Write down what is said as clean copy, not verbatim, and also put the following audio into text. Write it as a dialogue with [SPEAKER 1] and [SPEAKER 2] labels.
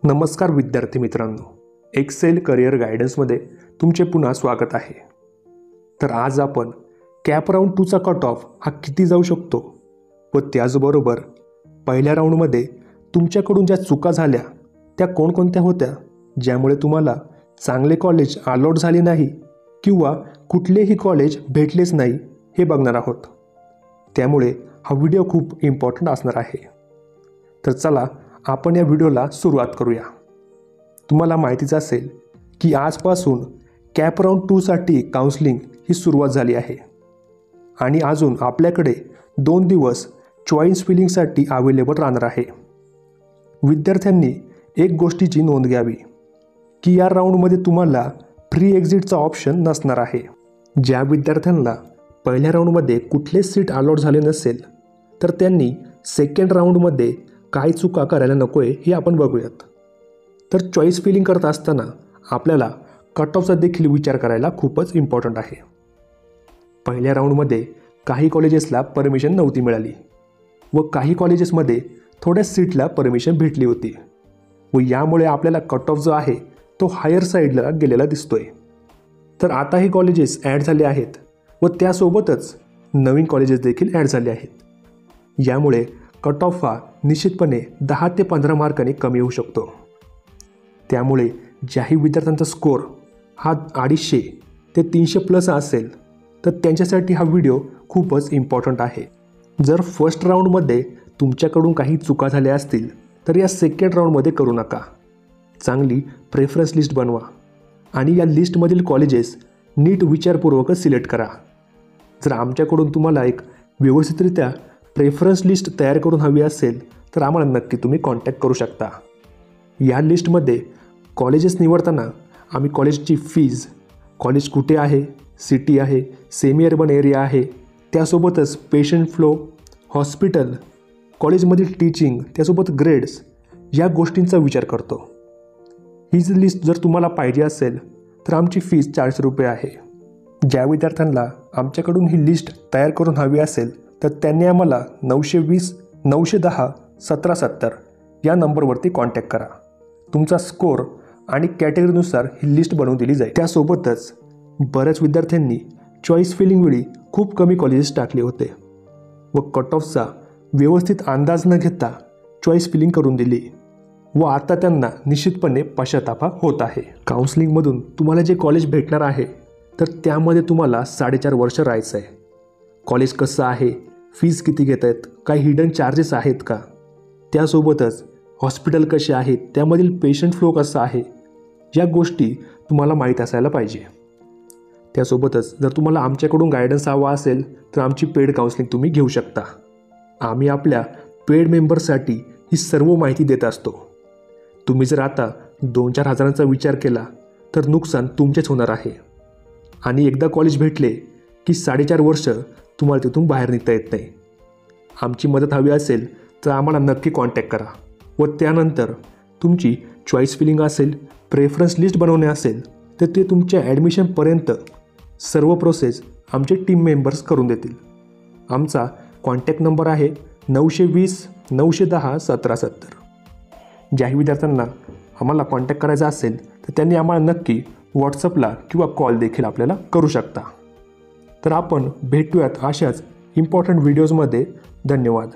[SPEAKER 1] नमस्कार विद्यार्थी मित्रांनो, एक्सेल करिअर गायडन्समध्ये तुमचे पुन्हा स्वागत आहे। तर आज आपण कॅप राऊंड 2चा कट ऑफ हा किती जाऊ शकतो व त्याचबरोबर पहिल्या राऊंडमध्ये तुमच्याकडून ज्या चुका झाल्या त्या कोणकोणत्या होत्या ज्यामुळे तुम्हाला चांगले कॉलेज अलॉट झाले नाही किंवा कुठलेही कॉलेज भेटलेच नाही हे बघणार आहोत। त्यामुळे हा व्हिडिओ खूप इम्पॉर्टंट असणार आहे। तर चला आपण या व्हिडिओला सुरुवात करूया। तुम्हाला माहितीच असेल की आजपासून कॅप राऊंड 2साठी काउन्सिलिंग ही सुरुवात झाली आहे आणि अजून आपल्याकडे 2 दिवस चॉईस फिलिंगसाठी अवेलेबल राहणार आहे। विद्यार्थ्यांनी एक गोष्टीची नोंद घ्यावी की या राऊंडमध्ये तुम्हाला फ्री एक्झिटचा ऑप्शन नसणार आहे। ज्या विद्यार्थ्यांना पहिल्या राऊंडमध्ये कुठलेच सीट अलॉट झाले नसेल तर त्यांनी सेकंड राऊंडमध्ये काय चुका करायला नकोय हे आपण बघूयात। तर चॉईस फिलिंग करत असताना आपल्याला कट ऑफचा देखील विचार करायला खूपच इम्पॉर्टंट आहे। पहिल्या राऊंडमध्ये काही कॉलेजेसला परमिशन नव्हती मिळाली व काही कॉलेजेसमध्ये थोड्या सीटला परमिशन भेटली होती व यामुळे आपल्याला कट ऑफ जो आहे तो हायर साईडला गेलेला दिसतोय। तर आता हे कॉलेजेस ॲड झाले आहेत व त्यासोबतच नवीन कॉलेजेस देखील ॲड झाले आहेत। यामुळे कट ऑफ हा निश्चितपणे 10 ते 15 मार्कांनी कमी होऊ शकतो। त्यामुळे ज्याही विद्यार्थ्यांचा स्कोअर हा 250 ते 300 प्लस असेल तर त्यांच्यासाठी हा व्हिडिओ खूपच इम्पॉर्टंट आहे। जर फर्स्ट राऊंडमध्ये तुमच्याकडून काही चुका झाल्या असतील तर या सेकंड राऊंडमध्ये करू नका। चांगली प्रेफरन्स लिस्ट बनवा आणि या लिस्टमधील कॉलेजेस नीट विचारपूर्वक सिलेक्ट करा। जर आमच्याकडून तुम्हाला एक व्यवस्थितरित्या प्रेफरन्स लिस्ट तयार करून हवी असेल तर आम्हाला नक्की तुम्ही कॉन्टॅक्ट करू शकता। या लिस्टमध्ये कॉलेजेस निवडताना आम्ही कॉलेजची फीज, कॉलेज कुठे आहे, सिटी आहे, सेमी अर्बन एरिया आहे, त्यासोबतच पेशंट फ्लो, हॉस्पिटल, कॉलेजमधील टीचिंग, त्यासोबत ग्रेड्स या गोष्टींचा विचार करतो। हीच लिस्ट जर तुम्हाला पाहिजे असेल तर आमची फीज 400 रुपये आहे। ज्या विद्यार्थ्यांना आमच्याकडून ही लिस्ट तयार करून हवी असेल तर त्यांनी आम्हाला 920 910 1770 या नंबरवरती कॉन्टॅक्ट करा। तुमचा स्कोअर आणि कॅटेगरीनुसार ही लिस्ट बनवून दिली जाईल। त्यासोबतच बऱ्याच विद्यार्थ्यांनी चॉईस फिलिंगवेळी खूप कमी कॉलेजेस टाकले होते व कट ऑफचा व्यवस्थित अंदाज न घेता चॉईस फिलिंग करून दिली व आता त्यांना निश्चितपणे पश्चाताप होत आहे। काउन्सिलिंगमधून तुम्हाला जे कॉलेज भेटणार आहे तर त्यामध्ये तुम्हाला 4.5 वर्ष राहायचं आहे। कॉलेज कसं आहे, फीज किती घेत आहेत, काही हिडन चार्जेस आहेत का, त्यासोबतच हॉस्पिटल कसे आहेत, त्यामधील पेशंट फ्लो कसा आहे या गोष्टी तुम्हाला माहीत असायला पाहिजे। त्यासोबतच जर तुम्हाला आमच्याकडून गायडन्स हवा असेल तर आमची पेड काउन्सिलिंग तुम्ही घेऊ शकता। आम्ही आपल्या पेड मेंबर्ससाठी ही सर्व माहिती देत असतो। तुम्ही जर आता 2-4 हजारांचा विचार केला तर नुकसान तुमचेच होणार आहे आणि एकदा कॉलेज भेटले की 4.5 वर्ष तुम्हाला तिथून बाहेर निघता येत नाही। आमची मदत हवी असेल तर आम्हाला नक्की कॉन्टॅक्ट करा व त्यानंतर तुमची चॉईस फिलिंग असेल, प्रेफरन्स लिस्ट बनवणे असेल तर ते तुमच्या ॲडमिशनपर्यंत सर्व प्रोसेस आमचे टीम मेंबर्स करून देतील। आमचा कॉन्टॅक्ट नंबर आहे 920 910 1770। ज्याही विद्यार्थ्यांना आम्हाला कॉन्टॅक्ट करायचा असेल तर त्यांनी आम्हाला नक्की व्हॉट्सअपला किंवा कॉल देखील आपल्याला करू शकता। तर आपण भेटूयात अशाच इम्पॉर्टंट व्हिडिओजमध्ये। धन्यवाद।